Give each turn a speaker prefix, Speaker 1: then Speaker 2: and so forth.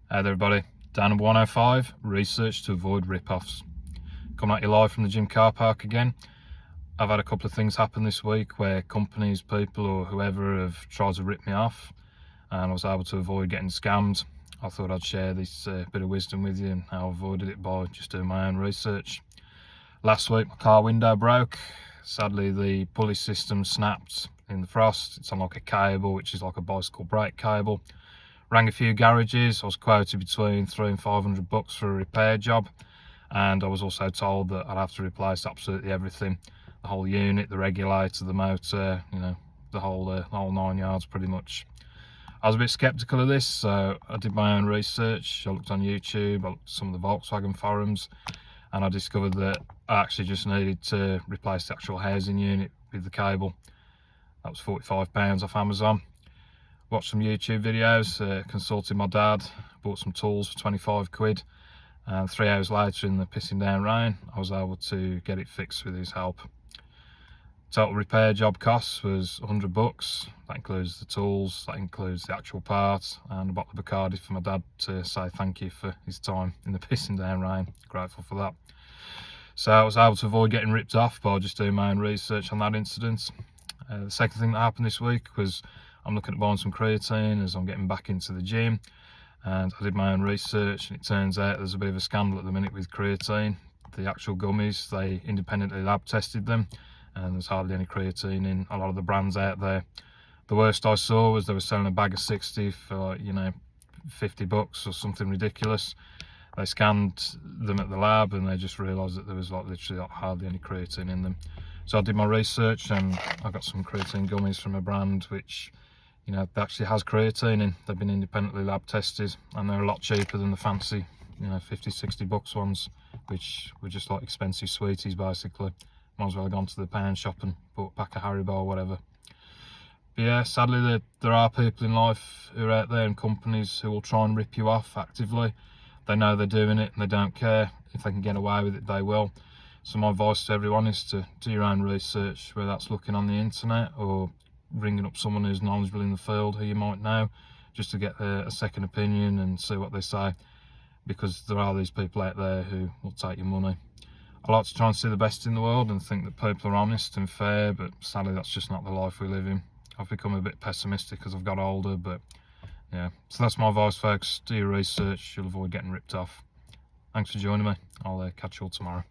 Speaker 1: Hey there everybody, Dan at 105, research to avoid rip-offs. Coming at you live from the gym car park again. I've had a couple of things happen this week where companies, people or whoever have tried to rip me off, and I was able to avoid getting scammed. I thought I'd share this bit of wisdom with you and how I avoided it by just doing my own research. Last week my car window broke. Sadly the pulley system snapped in the frost. It's on like a cable, which is like a bicycle brake cable. Rang a few garages. I was quoted between $300 and $500 for a repair job, and I was also told that I'd have to replace absolutely everything, the whole unit, the regulator, the motor, you know, the whole 9 yards pretty much. I was a bit skeptical of this, so I did my own research. I looked on YouTube, I looked at some of the Volkswagen forums, and I discovered that I actually just needed to replace the actual housing unit with the cable. That was £45 off Amazon. Watched some YouTube videos, consulted my dad, bought some tools for 25 quid, and 3 hours later in the pissing down rain I was able to get it fixed with his help. Total repair job costs was £100. That includes the tools, that includes the actual parts, and a bottle of Bacardi for my dad to say thank you for his time in the pissing down rain. Grateful for that. So I was able to avoid getting ripped off by just doing my own research on that incident. The second thing that happened this week was I'm looking at buying some creatine as I'm getting back into the gym, and I did my own research, and it turns out there's a bit of a scandal at the minute with creatine. The actual gummies, they independently lab tested them, and there's hardly any creatine in a lot of the brands out there. The worst I saw was they were selling a bag of 60 for like, you know, $50 or something ridiculous. They scanned them at the lab and they just realised that there was like literally like hardly any creatine in them. So I did my research and I got some creatine gummies from a brand which, you know, actually has creatine in. They've been independently lab tested and they're a lot cheaper than the fancy, you know, $50-60 ones, which were just like expensive sweeties basically. Might as well have gone to the pound shop and bought a pack of Haribo or whatever. But yeah, sadly there are people in life who are out there and companies who will try and rip you off actively. They know they're doing it and they don't care. If they can get away with it, they will. So my advice to everyone is to do your own research, whether that's looking on the internet or ringing up someone who's knowledgeable in the field who you might know, just to get a second opinion and see what they say, because there are these people out there who will take your money. I like to try and see the best in the world and think that people are honest and fair, but sadly that's just not the life we live in. I've become a bit pessimistic as I've got older, but yeah, so that's my advice folks. Do your research, you'll avoid getting ripped off. Thanks for joining me. I'll catch you all tomorrow.